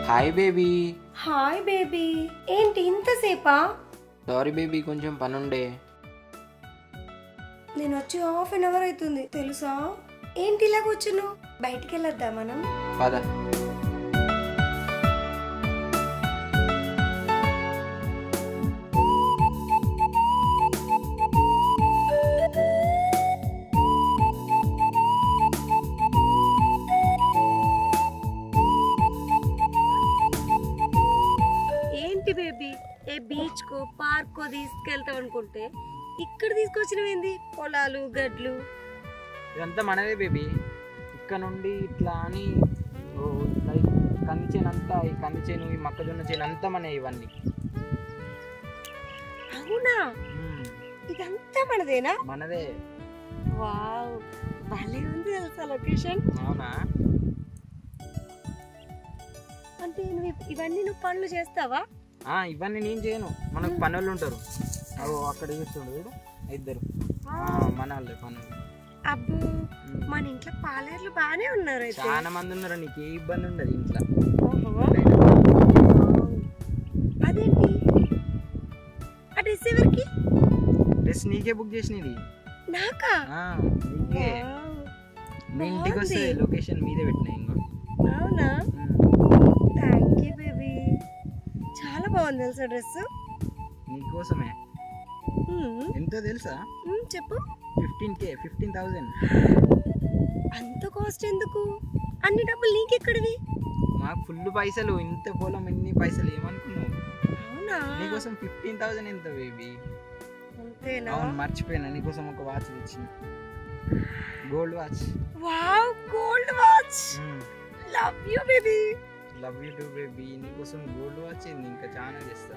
Hi baby. Hi baby. ఏంటి ఇంతసేపా? Sorry baby, కొంచెం పనుండే. నేను వచ్చి హాఫ్ అన్ అవర్ అవుతుంది తెలుసా. ఏంటి ఇలా కూర్చున్నావు? బయటికి వెళ్ళొద్దా మనం? పద. ఏంటి బేబీ, ఏ బీచ్ కో పార్క్ కో తీసుకెళ్తావు అనుకుంటే ఇక్కడ తీసుకొచ్చినవేంది? పొలాలు గడ్లు ఇదంతా మనదే బేబీ. ఇక్కడ నుండి ఇట్లా అని లైక్ కంది చేను అంతా, ఈ కంది చేను, ఈ మొక్కజొన్న చేను అంతా మన ఇవన్నీ. అవునా? ఇదంతా మనదేనా? మనదే. వావ్, భలే ఉంది తెలుసా లొకేషన్. అవునా? అంటే ఇవన్నీ నువ్వు పనులు చేస్తావా? ఇవన్నీ నేను చేయను, మనకు పనులు ఉంటారు. అక్కడ చేస్తుండ్రు ఇద్దరు మన వాళ్ళే పనులు. అబ్బో, మన ఇంట్లో పాలేర్లు బాగానే ఉన్నారు. చాలా మంది ఉన్నారు, నీకు ఏ ఇబ్బంది ఉండదు ఇంట్లో. అదేంటి ఆ డ్రెస్ ఎవరికి? డ్రెస్ నీకే బుక్ చేసినది. నాకా? నీకే. మీ ఇంటికి వస్తే లొకేషన్ మీదే పెట్టినా. ఇంకో అవునా? థ్యాంక్ యూ బేబీ, చాలా బాగుంది తెలుసా డ్రెస్. నీకోసమే. ఎంతో తెలుసా? చెప్పు. 15K, 15,000. అంత కాస్ట్ ఎందుకు? అన్ని డబ్బులు నీకెక్కడివి? మాకు ఫుల్ పైసలు. ఇంత పొలం ఎన్ని పైసలు ఏమనుకున్నావు? అవునా? నీకోసం 15,000 ఎంత బేబీ? అంతేనా? అవును, మర్చిపోయినా. నీకోసం ఒక వాచ్ తెచ్చిన, gold watch. Wow, gold watch. Love you baby. Love you to baby. నీకోసం గోల్డ్ వాచ్ ఏంది, ఇంకా చాలా చేస్తా.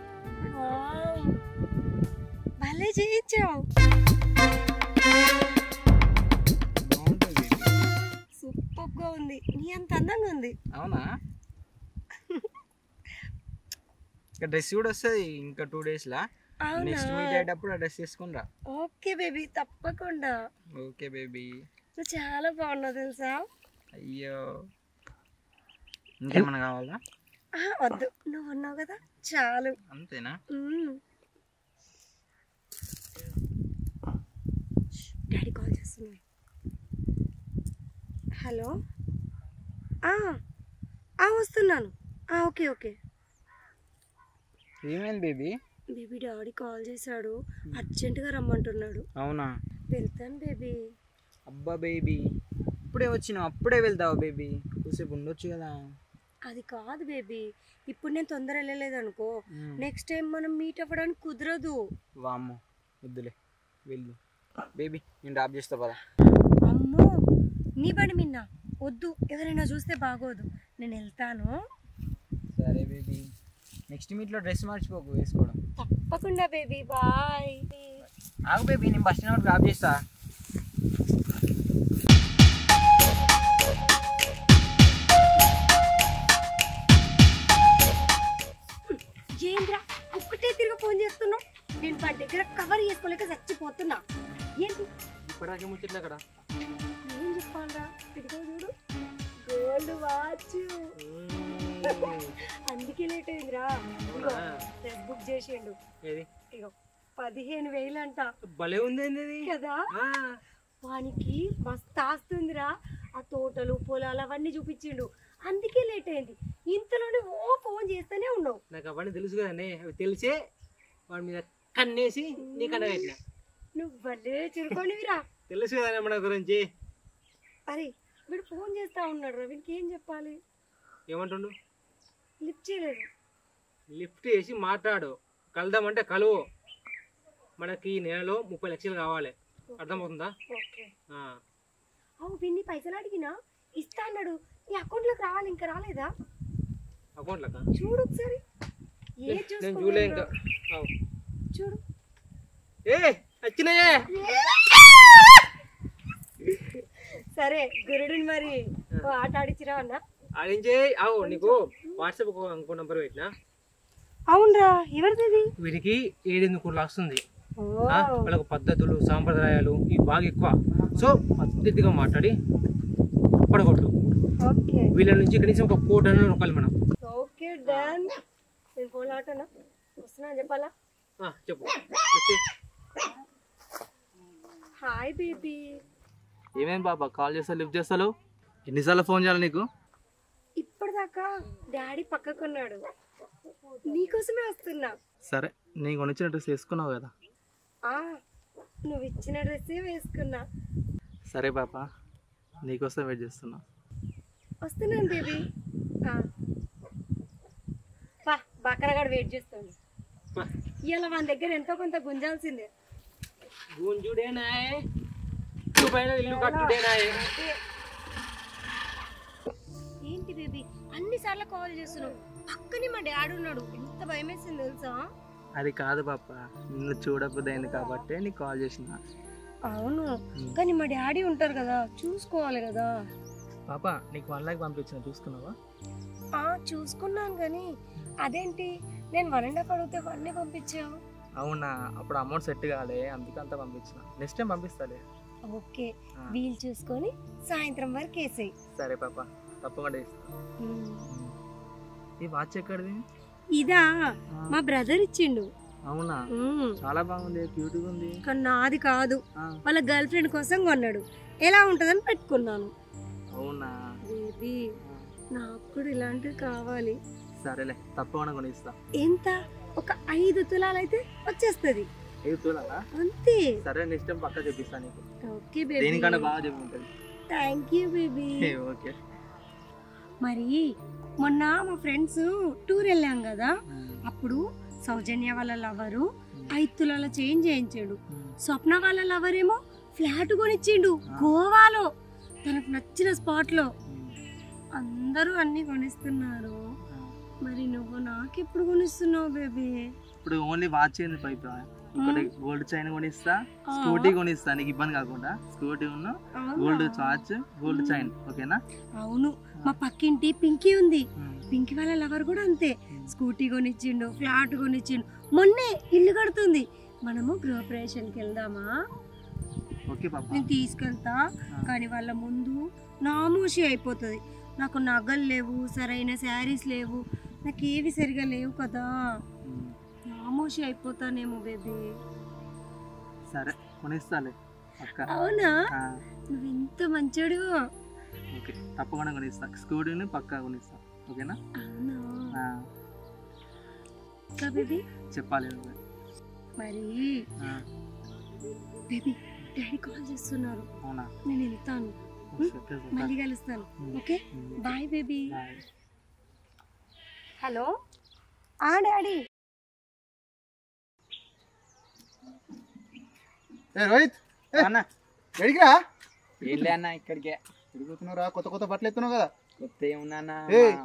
భలే చేయించావు. సూపర్ గా ఉంది. నీ అంత అందంగా ఉంది. అవునా? ఇంకా డ్రెస్ కూడా వస్తుంది ఇంకా 2 days లా. నెక్స్ట్ మీట్ అయ్యేటప్పుడు ఆ డ్రెస్ తీసుకునిరా. ఓకే బేబీ, తప్పకుండా. Okay baby. నువ్వు చాలా బాగున్నావు తెలుసా. అయ్యో, ఇంకేమన్నా కావాలా? వద్దు, నువ్వు ఉన్నావు కదా చాలు. అంతేనా? డాడీ కాల్ చేస్తున్నారు. హలో. వస్తున్నాను. Okay okay. ఏమైంది బేబీ? బేబీ డాడీ కాల్ చేశాడు, అర్జెంటుగా రమ్మంటున్నాడు. అవునా? వెళ్తాను బేబీ. అబ్బా బేబీ, ఇప్పుడే వచ్చినావు, అప్పుడే వెళ్తావా బేబీ? కొద్దిసేపు ఉండొచ్చు కదా. అది కాదు బేబీ, ఇప్పుడు నేను తొందర వెళ్ళలేదు అనుకో, నెక్స్ట్ టైం మనం మీట్ అవ్వడానికి కుదరదు. వామ్మో, వద్దులే, వెళ్ళు బేబీ, నేను డ్రాప్ చేస్తా పద. అమ్మో, నీ బండి మిన్న వద్దు, ఎవరైనా చూస్తే బాగోదు, నేను వెళ్తాను. సరే బేబీ, నెక్స్ట్ మీట్లో డ్రెస్ మర్చిపోకు వేసుకోవడం. తప్పకుండా బేబీ, బాయ్. ఆగు బేబీ, నేను బస్ స్టాండ్ డ్రాప్ చేస్తా. ఏంద్రా ఒక్కటే తిరిగి ఫోన్ చేస్తున్నావు? నేను వాడి దగ్గర కవర్ చేసుకోలేక చచ్చిపోతున్నా. ఏంటి ఇప్పటికే ముచ్చట్లు అక్కడ? ఏం చెప్పాలరా? తిరిగి చూడు, గోల్డ్ వాచ్. అందుకే లేట్ అయిందిరా. డ్రెస్ బుక్ చేసిండు. ఇగో 15,000 అంట. భలే ఉంది కదా. వానికి మస్తు ఆస్తుందిరా, ఆ తోటలు పొలాలు అవన్నీ చూపించిండు, అందుకే లేట్ అయింది. ఇంతలోనే ఫోన్ చేస్తూనే ఉన్నావు. నాకు అవన్నీ తెలుసు కదండి, అవి తెలిసే వాడి మీద కన్నేసి నీ కన్న పెట్టినా. నువ్వు భలే చురుకోనివిరా. తెలుసు కదా మన గురించి. అరే వీడు ఫోన్ చేస్తా ఉన్నాడు రా, వీనికి ఏం చెప్పాలి? ఏమంటుండు? లిఫ్ట్ చేయలేదు. లిఫ్ట్ చేసి మాట్లాడు, కలుదామంటే కలువు. మనకి నెలలో 30 లక్షలు కావాలి, అర్థమవుతుందా? అవు వీడిని పైసలు అడిగినా ఇస్తా అన్నాడు. నీ అకౌంట్లోకి రావాలి, ఇంకా రాలేదా? అకౌంట్లోకా? చూడు ఒకసారి. నేను చూడలే ఇంకా. చూడు. వచ్చినాయే. సరే గురుడిని మరి ఆట ఆడిచ్చిరా అన్న. ఆడించే. నీకు వాట్సాప్ ఇంకో నంబర్ పెట్టినా. అవునరా, ఎవరిది? వీరికి 7 కోట్లు వస్తుంది. వాళ్ళకు పద్ధతులు సాంప్రదాయాలు ఇవి బాగా ఎక్కువ. సో పద్ధతిగా మాట్లాడి పడగొట్టు. వీళ్ళ నుంచి కనీసం ఒక 1 కోటి రూపాయలు మనం. Okay done. నేను ఫోన్ ఆటోనా వస్తున్నా చెప్పాలా? చెప్పు. Hi baby. ఏమేం బాబా కాల్ చేస్తా లిఫ్ట్ చేస్తావు? ఎన్నిసార్లు ఫోన్ చేయాలి నీకు? ఇప్పటిదాకా డాడీ పక్కకున్నాడు, నీకోసమే వస్తున్నా. సరే నీ కొనిచ్చిన డ్రెస్ వేసుకున్నావు కదా. నువ్వు ఇచ్చిన డ్రెస్సే వేసుకున్నా. సరే పాపా నీకోసం వెయిట్ చేస్తున్నా. వస్తున్నాను బేబీ. బక్కరగాడు వెయిట్ చేస్తాను. ఇవాళ మన దగ్గర ఎంతో కొంత గుంజాల్సిందే. గుంజుడేనాయే ఇల్లు కట్టుడేనాయే. ఏంటి బేబీ అన్నిసార్లు కాల్ చేస్తున్నావు? పక్కనే మా డాడీ ఉన్నాడు, ఎంత భయం వేసింది తెలుసా? అది కాదు పాపా, నిన్ను చూడబోదైంది కాబట్టి నీకు కాల్ చేసిన. అవును కానీ మా డాడీ ఉంటారు కదా, చూసుకోవాలి కదా. పాపా నీకు 1 lakh పంపించిన చూసుకున్నావా? చూసుకున్నాను కానీ అదేంటి నేను 1.5 అడిగితే 1 పంపించావు? అవునా, అప్పుడు అమౌంట్ సెట్ కాలే అందుకే అంతా పంపించిన. Next time పంపిస్తాలే. ఓకే వీలు చూసుకొని సాయంత్రం వరకు వేసేయి. సరే పాపా తప్పకుండా ఇస్తా. ఈ వాచ్ ఎక్కడిది? ఇదా మా బ్రదర్ ఇచ్చిండు. అవునా, చాలా బాగుంది, క్యూట్గా ఉంది. కానీ నాది కాదు, వాళ్ళ గర్ల్ ఫ్రెండ్ కోసం కొన్నాడు. ఎలా ఉంటదని పెట్టుకున్నాను. అవునా బేబీ నాకు కూడా ఇలాంటివి కావాలి. సరేలే తప్పకుండా కొనిస్తా. ఎంత? ఒక 5 తులాలు అయితే వచ్చేస్తుంది. 5 తులాలా? అంతే. సరే నెక్స్ట్ టైం పక్కా చెప్పిస్తా నీకు. Okay baby. దేనికన్నా బాగా చెప్పుకుంటుంది. Thank you baby. ఓకే. మరి మొన్న మా ఫ్రెండ్స్ టూర్ వెళ్ళాం కదా, అప్పుడు సౌజన్య వాళ్ళ లవరు 5 తులాల చైన్ చేయించాడు. స్వప్న వాళ్ళ లవర్ ఏమో ఫ్లాట్ కొనిచ్చిండు గోవాలో, తనకు నచ్చిన స్పాట్ లో. అందరూ అన్ని కొనిస్తున్నారు, మరి నువ్వు నాకెప్పుడు కొనిస్తున్నావు బేబీ? ఇప్పుడు ఓన్లీ వాచ్ అయింది పైపు, ఒకటి గోల్డ్ చైన్ కొనిస్తా, స్కూటీ కొనిస్తా నీకు ఇబ్బంది కాకుండా. స్కూటీ ఉన్న గోల్డ్ వాచ్, గోల్డ్ చైన్, ఓకేనా? అవును, మా పక్కింటి పింకీ ఉంది, పింకీ వాళ్ళ లవర్ కూడా అంతే, స్కూటీ కొనిచ్చిండు, ఫ్లాట్ కొనిచ్చిండు. మొన్నే ఇల్లు కడుతుంది. మనము గృహప్రవేశానికి వెళ్దామా? ఓకే పాపా, నేను తీసుకెళ్తా. కానీ వాళ్ళ ముందు నామోషి అయిపోతుంది. నాకు నగలు లేవు, సరైన శారీస్ లేవు, నాకు ఏవి సరిగా లేవు కదా, నామోషి అయిపోతానేమో బేబీ. సరే కొనిస్తాలే పక్కా. అవునా, నువ్వు ఎంత మంచోడు. ఓకే తప్పకుండా కొనిస్తా, స్కూటీని పక్కా కొనిస్తా, ఓకేనా? అవునా బేబీ? చెప్పాలి మరి బేబీ డాడీ కాల్ చేస్తున్నారు. అవునా, నేను వెళ్తాను, మళ్ళీ కలుస్తాను. Okay bye baby. Hello daddy. Rohit అన్న ఎడికిరా? వెళ్ళే అన్న ఇక్కడికే తిరుగుతున్నావురా, కొత్త కొత్త బట్టలు ఎత్తున్నావు కదా. కొత్త ఏమున్నా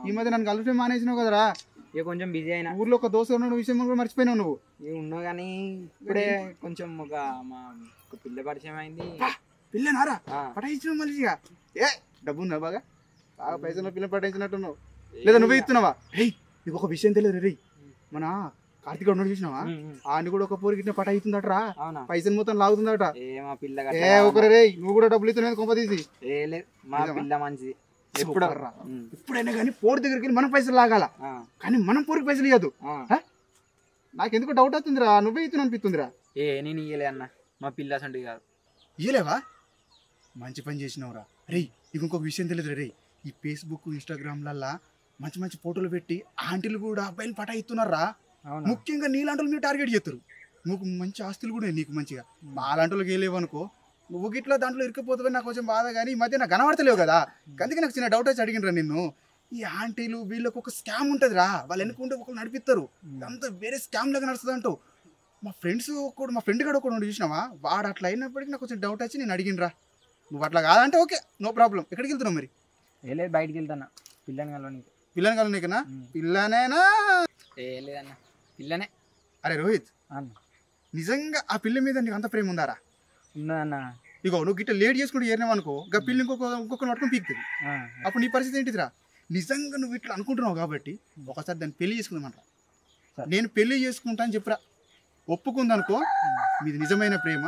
ఈ మధ్య నన్ను కలిసి మానేసినావు కదరా. ఇక కొంచెం బిజీ అయినా. ఊర్లో ఒక దోశ ఉన్న విషయం కూడా మర్చిపోయినావు నువ్వు. ఉన్నావు కానీ ఇప్పుడే కొంచెం మా పిల్ల పరిచయం అయింది. పిల్లనారా పటాయించినావు మళ్ళీ? ఏ డబ్బు ఉందా బాగా? బాగా పైసలు పిల్లలు పటాయించినట్టున్నావు. లేదా నువ్వే ఇస్తున్నావా? నీకు ఒక విషయం తెలియదు రే, మన కార్తీక్ ఉన్నాడు చూసినావా? ఆయన కూడా ఒక పోరి గిట్ల పటాయిస్తుందటరా, పైసలు మొత్తం లాగుతుందట. ఒకరే రే నువ్వు కూడా డబ్బులు ఇస్తున్నావు కొంప తీసి. మా పిల్ల మంచిది. ఎప్పుడైనా కానీ పోరు దగ్గరికి వెళ్ళి మనం పైసలు లాగాల, కానీ మనం పోరికి పైసలు ఇవ్వదు. నాకెందుకు డౌట్ అవుతుందిరా, నువ్వే ఇస్తున్నా అనిపిస్తుందిరా. నేను ఇయ్యలే అన్న, మా పిల్ల అసంటి కాదు. ఇయ్యలేవా? మంచి పని చేసినావురా. రే ఇంకొక విషయం తెలియదు రే, ఈ ఫేస్బుక్ ఇన్స్టాగ్రామ్లల్లా మంచి మంచి ఫోటోలు పెట్టి ఆంటీలు కూడా అబ్బాయిలు పటాయిస్తున్నారా. ముఖ్యంగా నీలాంటి మీరు టార్గెట్ చేస్తారు. నువ్వు మంచి ఆస్తులు కూడా నీకు మంచిగా, మాలాంటి వెళ్ళేవు అనుకో నువ్వు గిట్లా దాంట్లో ఇరికిపోతావని నాకు కొంచెం బాధ. కానీ ఈ మధ్య నాకు కనబడతలేవు కదా, అందుకే నాకు చిన్న డౌట్ వచ్చి అడిగినరా నిన్ను. ఈ ఆంటీలు వీళ్ళకి ఒక స్కామ్ ఉంటుందిరా, వాళ్ళు ఎన్నుకుంటే ఒకళ్ళు నడిపిస్తారు, అంతా వేరే స్కామ్ లాగా నడుస్తుంది అంటావు. మా ఫ్రెండ్స్ ఒకడు, మా ఫ్రెండ్ కూడా ఒకడు చూసినావా, వాడు అట్లా అయినప్పటికీ నాకు కొంచెం డౌట్ వచ్చి నేను అడిగినరా. నువ్వు అట్లా కాదంటే ఓకే నో ప్రాబ్లం. ఎక్కడికి వెళ్తున్నావు మరి? లేదు బయటికి వెళ్తానా, పిల్లని కలవనీకి. పిల్లని కలవనీకనా? పిల్లనేనా? లేదన్న పిల్లనే. అరే రోహిత్, నిజంగా ఆ పిల్ల మీద నీకు అంత ప్రేమ ఉందారా? ఉన్నదన్న. ఇగో నువ్వు గిట్ట లేట్ చేసుకుంటూ ఏరినావు అనుకో, ఇంకా పిల్లి ఇంకొకరిని పట్టుకుని పీకుతుంది. అప్పుడు నీ పరిస్థితి ఏంటిదిరా? నిజంగా నువ్వు ఇట్లా అనుకుంటున్నావు కాబట్టి ఒకసారి దాన్ని పెళ్లి చేసుకుందామంటారా. నేను పెళ్లి చేసుకుంటా అని చెప్పరా, ఒప్పుకుందనుకో మీది నిజమైన ప్రేమ,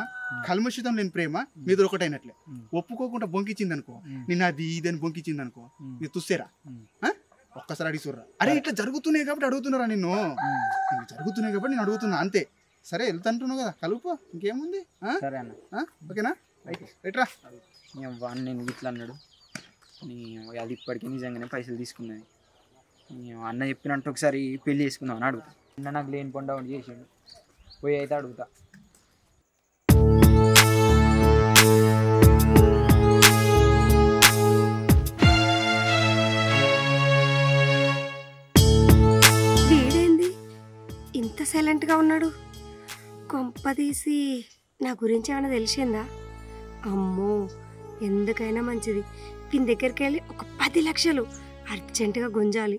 కల్మషితం లేని ప్రేమ, మీద ఒకటైనట్లే. ఒప్పుకోకుండా బొంకిచ్చింది అనుకో, నిన్న అది ఇదని బొంకిచ్చింది అనుకో, మీరు తుస్సేరా. ఒక్కసారి అడిగిస్తుర్రా. అరే ఇట్లా జరుగుతున్నాయి కాబట్టి అడుగుతున్నారా నిన్ను, జరుగుతున్నాయి కాబట్టి నేను అడుగుతున్నా అంతే. సరే వెళ్తాంటున్నావు కదా కలుపు, ఇంకేముంది. సరే అన్న, ఓకేనా, రైట్రా. వాడిని నేను ఇట్లా అన్నాడు, అది ఇప్పటికీ నిజంగానే పైసలు తీసుకున్నది. అన్న చెప్పినట్టు ఒకసారి పెళ్లి చేసుకుందాం అని అడుగుతా. అన్న నాకు లేని పండు ఒకటి చేసాడు, పోయి అయితే అడుగుతా. వీడేంది ఇంత సైలెంట్గా ఉన్నాడు? కొంపదీసి నా గురించి ఏమైనా తెలిసిందా? అమ్మో, ఎందుకైనా మంచిది దీని దగ్గరికి వెళ్ళి ఒక 10 లక్షలు అర్జెంటుగా గుంజాలి,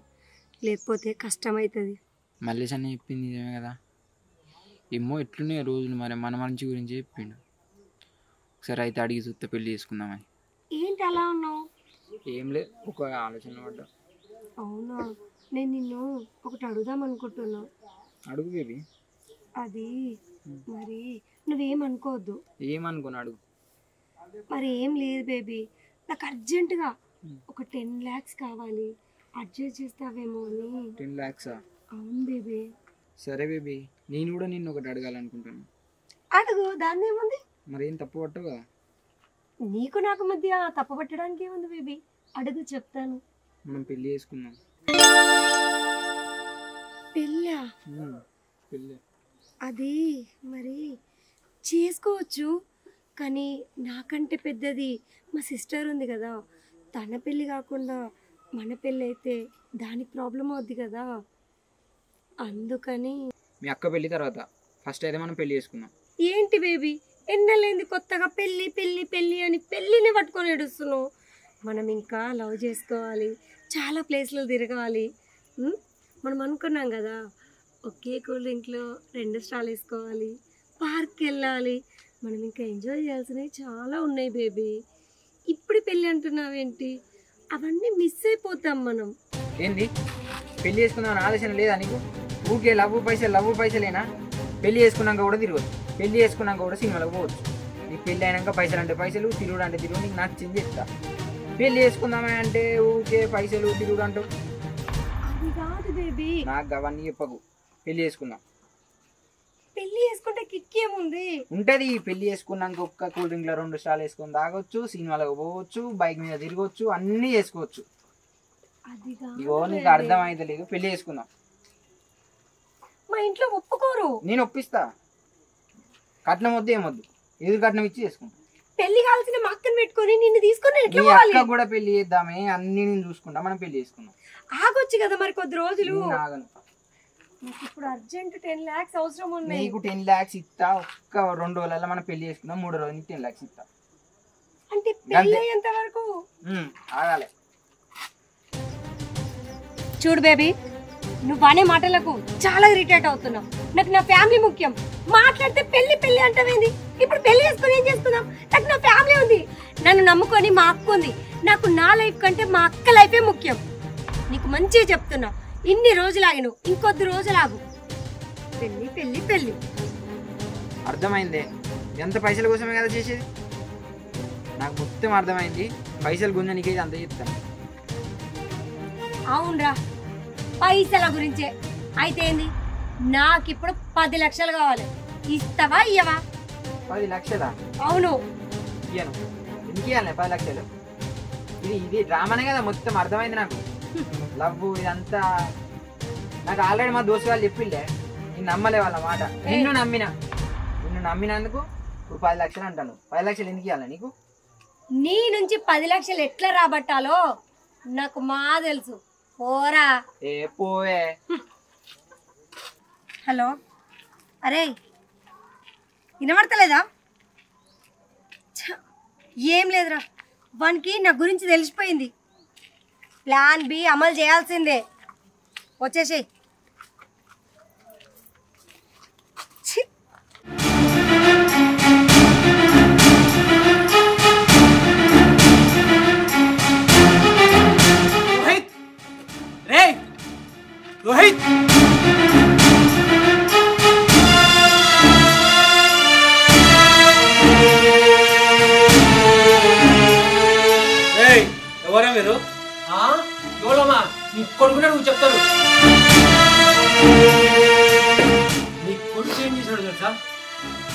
లేకపోతే కష్టమవుతుంది. మళ్ళీ అన్న చెప్పింది నిజమే కదా, ఏమో ఎట్లున్నాయి రోజులు, మరి మన మంచి గురించి చెప్పిండు. ఒకసారి అయితే అడిగి చూస్తే పెళ్లి చేసుకుందామని. ఏంటి అలా ఉన్నావు? ఏం లేదు, ఒక ఆలోచన పడ్డా. అవునా, నేను నిన్ను ఒకటి అడుగుదాం అనుకుంటున్నా. అడుగు బేబీ. అది మరి నువ్వేమనుకోవద్దు. ఏమనుకున్నా అడుగు. మరి ఏం లేదు బేబీ, నాకు అర్జెంటుగా ఒక 10 lakhs కావాలి, అడ్జస్ట్ చేస్తావేమో అని. 10 lakhs? అవును బేబీ. సరే బేబీ, నేను కూడా నిన్ను ఒకటి అడగాలనుకుంటాను. అడుగు, దాన్ని ఏముంది. మరి ఏం తప్పు పట్టవు కదా. నీకు నాకు మధ్య తప్పు పట్టడానికి ఏముంది బేబీ, అడుగు చెప్తాను. మనం పెళ్లి చేసుకుందాం. పెళ్ళా? పెళ్ళి అది మరి చేసుకోవచ్చు, కానీ నాకంటే పెద్దది మా సిస్టర్ ఉంది కదా, తన పెళ్ళి కాకుండా మన పెళ్ళి అయితే దానికి ప్రాబ్లం అవుద్ది కదా, అందుకని. మీ అక్క పెళ్లి తర్వాత ఫస్ట్ అయితే మనం పెళ్లి చేసుకుందాం. ఏంటి బేబీ, ఎన్నెళ్ళైంది కొత్తగా పెళ్ళి పెళ్ళి పెళ్ళి అని పెళ్ళిని పట్టుకొని ఏడుస్తున్నావు? మనం ఇంకా లవ్ చేసుకోవాలి, చాలా ప్లేస్లు తిరగాలి. మనం అనుకున్నాం కదా, ఒకే కూల్ డ్రింక్లో 2 స్టాల్ వేసుకోవాలి, పార్క్కి వెళ్ళాలి, మనం ఇంకా ఎంజాయ్ చేయాల్సినవి చాలా ఉన్నాయి బేబీ. ఇప్పుడు పెళ్ళి అంటున్నావేంటి? అవన్నీ మిస్ అయిపోతాం మనం. ఏంది పెళ్లి చేసుకుందాం అని ఆలోచన లేదా నీకు? ఊకే లవ్వు పైసలేనా? పెళ్లి చేసుకున్నాక కూడా తిరగచ్చు, పెళ్లి చేసుకున్నాక కూడా సినిమాలకు పోవచ్చు. నీకు పెళ్ళి అయినాక పైసలు అంటే పైసలు, తిరుగుడు అంటే తిరుగుడు, నీకు నచ్చింది చెప్తా. పెళ్లి చేసుకుందామని అంటే ఊకే పైసలు తిరుగుడు అంటావు. అది కాదు బేబీ, నాకు అవన్నీ చెప్పకు. పెళ్లి చేసుకుందాం. పెళ్ళి చేసుకుంటే కిక్ ఏముంది? ఉంటది. పెళ్లి చేసుకున్నాక ఒక్క కూల్ డ్రింక్లో 2 స్టాల్ వేసుకొని తాగొచ్చు, సినిమాలకు పోవచ్చు, బైక్ మీద తిరగవచ్చు, అన్నీ చేసుకోవచ్చు. అది ఇగో నీకు అర్థం అయితే లేదు. పెళ్లి చేసుకుందాం. మా ఇంట్లో ఒప్పుకోరు. నేను ఒప్పిస్తా. కట్నం వద్దు, ఏమొద్దు, ఎదురు కట్నం ఇచ్చి చేసుకుంటా. పెళ్లి కావాల్సిన మా అక్కని పెట్టుకొని నిన్ను తీసుకొని ఎట్లా నీ పోవాలి? అక్క కూడా పెళ్లి చేద్దామే, అన్ని నేను చూసుకుంటా, మనం పెళ్లి చేసుకుందాం. ఆగొచ్చు కదా మరి కొద్ది రోజులు. నేను ఆగను. నాకు ఇప్పుడు అర్జెంట్ 10 lakhs అవసరం ఉన్నాయి. నీకు 10 lakhs ఇస్తా. ఒక్క 2 రోజులలో మనం పెళ్లి చేసుకుందాం. 3 రోజులకి 10 lakhs ఇస్తా. అంటే పెళ్లి అయ్యేంత వరకు ఆగాలి. చూడు బేబీ, నువ్వు అనే మాటలకు చాలా ఇరిటేట్ అవుతున్నావు. నాకు నా ఫ్యామిలీ ముఖ్యం. మాట్లాడితే పెళ్లి పెళ్లి అంటావేంది? ఇప్పుడు పెళ్లి చేసుకుని ఏం చేసుకుందాం? నాకు నా ఫ్యామిలీ ఉంది, నన్ను నమ్ముకొని మా అక్క ఉంది. నాకు నా లైఫ్ కంటే మా అక్క లైఫే ముఖ్యం. నీకు మంచిగా చెప్తున్నా, ఇన్ని రోజులు ఆగిను, ఇంకొద్ది రోజులు ఆగు. పెళ్లి పెళ్లి పెళ్లి. అర్థమైందే, ఎంత పైసల కోసమే కదా చేసేది. నాకు మొత్తం అర్థమైంది. పైసలు గుంజనికే అంత చెప్తాను. అవునరా, పైసల గురించే. అయితే ఏంది, నాకు ఇప్పుడు 10 లక్షలు కావాలి. ఇస్తావా ఇయ్యవా? 10 లక్షలా? అవును. ఇయ్యను. ఎందుకు ఇవ్వాలి 10 లక్షలు? ఇది డ్రామానే కదా. మొత్తం అర్థమైంది నాకు. లవ్ ఇదంతా నాకు ఆల్రెడీ మా దోస్తు వాళ్ళు చెప్పిండే. నేను నమ్మలే వాళ్ళ మాట. నిన్ను నమ్మినందుకు ఇప్పుడు 10 లక్షలు అంటాను. 10 లక్షలు ఎందుకు ఇవ్వాలి నీకు? నీ నుంచి 10 లక్షలు ఎట్లా రాబట్టాలో నాకు మా తెలుసు. పోరా. ఏ పోవే. హలో, అరే వినబడతలేదా? ఏం లేదురా, వానికి నా గురించి తెలిసిపోయింది. ప్లాన్ బి అమలు చేయాల్సిందే. వచ్చేసి రోహిత్, ఎవరా మీరు? ఎవరమ్మా? నీ కొడుకునే నువ్వు చెప్తాడు. నీ కొడుకు ఏం చేశాడు తెలుసా?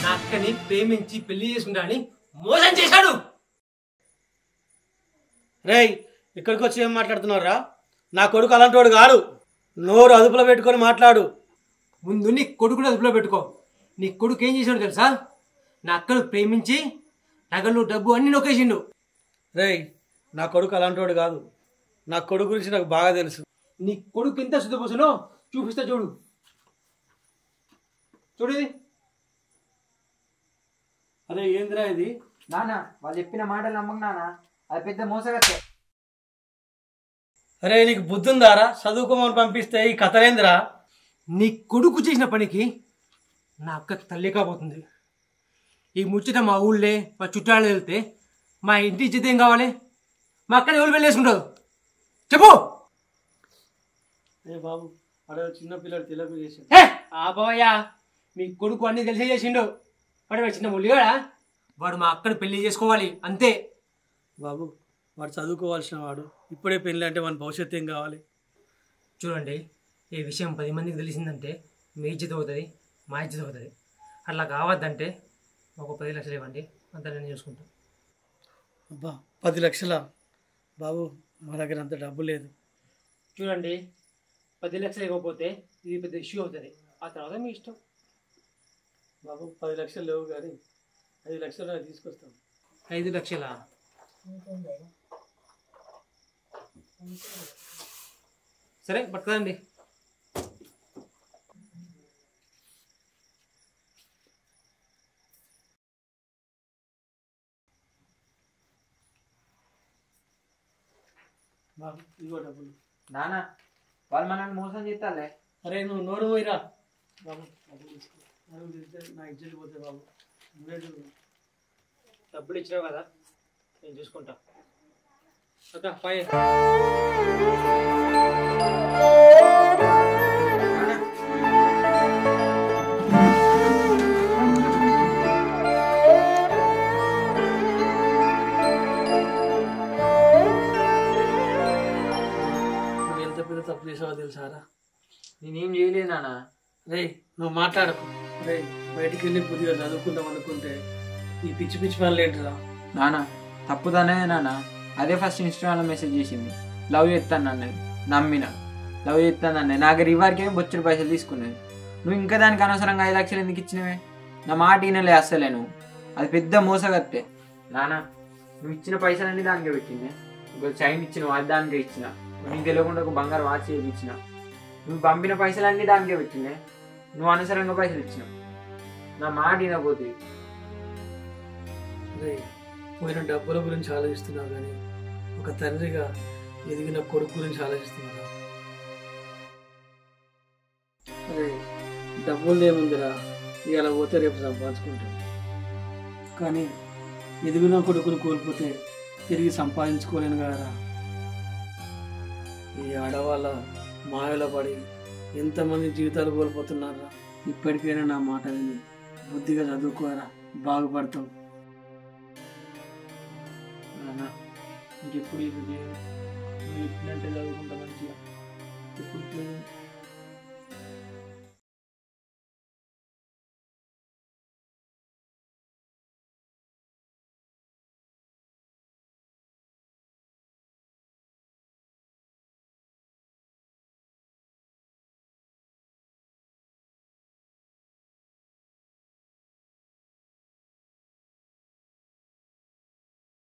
నా అక్కని ప్రేమించి పెళ్లి చేసుకుంటా అని మోసం చేశాడు. రేయ్, ఇక్కడికి వచ్చి ఏం మాట్లాడుతున్నారా? నా కొడుకు అలాంటి వాడు కాదు. నోరు అదుపులో పెట్టుకొని మాట్లాడు. ముందు నీ కొడుకుని అదుపులో పెట్టుకో. నీ కొడుకు ఏం చేశాడు తెలుసా? నా అక్కను ప్రేమించి నగలు డబ్బు అన్ని నొక్కేసిండు. రేయ్, నా కొడుకు అలాంటి వాడు కాదు. నా కొడుకు గురించి నాకు బాగా తెలుసు. నీ కొడుకు ఎంత శుద్ధపోసనో చూపిస్తా చూడు. చూడు ఇది. అరే ఏందిరా ఇది? నాన్న వాళ్ళు చెప్పిన మాటలు నమ్మకు నాన్న, అది పెద్ద మోసగత్తే. అరే నీకు బుద్ధి ఉందారా? చదువుకోమని పంపిస్తే ఈ కథలేందిరా? నీ కొడుకు చేసిన పనికి నా అక్క తల్లి కాబోతుంది. ఈ ముచ్చట మా ఊళ్ళే మా చుట్టాలు వెళ్తే మా ఇంటి ఇజ్జత ఏం కావాలి? మా అక్కని ఎవరు పెళ్లి చేసుకుంటారు చెప్పు. ఏ బాబు, అరే చిన్న పిల్లడు తెలియక చేసాడు. హే ఆ బావయ్యా, మీ కొడుకు అన్ని తెలిసే చేసిండు. వాడు చిన్న ముళ్ళిగాడా? వాడు మా అక్కని పెళ్లి చేసుకోవాలి అంతే. బాబు, వాడు చదువుకోవాల్సిన వాడు. ఇప్పుడే పెళ్ళి అంటే మన భవిష్యత్తు ఏం కావాలి? చూడండి, ఈ విషయం 10 మందికి తెలిసిందంటే మీ ఇజ్జత అవుతుంది, మా ఇజ్జత అవుతుంది. అట్లా కావద్దంటే ఒక 10 లక్షలు ఇవ్వండి, అంతా నేను చూసుకుంటాను. అబ్బా, 10 లక్షలా? బాబు, మా దగ్గర అంత డబ్బు లేదు. చూడండి, 10 లక్షలు ఇవ్వకపోతే ఇది పెద్ద ఇష్యూ అవుతుంది. ఆ తర్వాత మీ ఇష్టం. బాబు, 10 లక్షలు లేవు కానీ 5 లక్షలు నేను తీసుకొస్తాను. 5 లక్షలా? సరే పట్టుకోండి. బాబు, ఇదిగో డబ్బులు. నాన్న వాళ్ళు మనల్ని మోసం చేస్తాలే. అరే నువ్వు నోరు పోయిరా. బాబు, డబ్బులు తీసుకో. నా ఇజ్జలు పోతే బాబు. డబ్బులు ఇచ్చినావు కదా, నేను చూసుకుంటా. అక్క ఫైవ్. నువ్వు ఎంత పెద్ద తప్పు చేసావో తెలుసారా? నేనేం చేయలేదు నాన్న. రే నువ్వు మాట్లాడకు. రే బయటికి వెళ్ళి కొద్దిగా చదువుకుందాం అనుకుంటే ఈ పిచ్చి పిచ్చి పనులు ఏంటిరా? నాన్న తప్పుదనే నాన్న. అదే ఫస్ట్ ఇన్స్టాగ్రామ్లో మెసేజ్ చేసింది, లవ్ చేస్తాను అన్నది. నమ్మిన లవ్ చేస్తాను అన్నది. నాకు రివర్కే బొచ్చుడు పైసలు తీసుకున్నది. నువ్వు ఇంకా దానికి అనవసరంగా 5 లక్షలు ఎందుకు ఇచ్చినవే? నా మాట ఈయనలే అస్సలే. నువ్వు అది పెద్ద మోసగత్తే నాన్న. నువ్వు ఇచ్చిన పైసలన్నీ దానికే పెట్టింది. ఒక చైన్ ఇచ్చిన అది దానికే ఇచ్చిన. నీకు తెలియకుండా ఒక బంగారు వాచ్ ఇచ్చిన. నువ్వు పంపిన పైసలన్నీ దానికే పెట్టిందే. నువ్వు అనవసరంగా పైసలు ఇచ్చినావు. నా మాట వినకపోతే. రే పోయిన డబ్బుల గురించి ఆలోచిస్తున్నావు కానీ ఒక తండ్రిగా ఎదిగిన కొడుకు గురించి ఆలోచిస్తున్నారా? అరే డబ్బులు ఏముందిరా, ఇలా పోతే రేపు సంపాదించుకుంటాను. కానీ ఎదిగిన కొడుకుని కోల్పోతే తిరిగి సంపాదించుకోలేను కదరా. ఈ ఆడవాళ్ళ మాయలో పడి ఎంతమంది జీవితాలు కోల్పోతున్నారా? ఇప్పటికైనా నా మాట విని బుద్ధిగా చదువుకోరా, బాగుపడతాం. నాన్న ఇంకెప్పుడు ఇది చేయను. నువ్వు చెప్పినట్టే చదువుకుంటా మంచిగా. ఇప్పుడు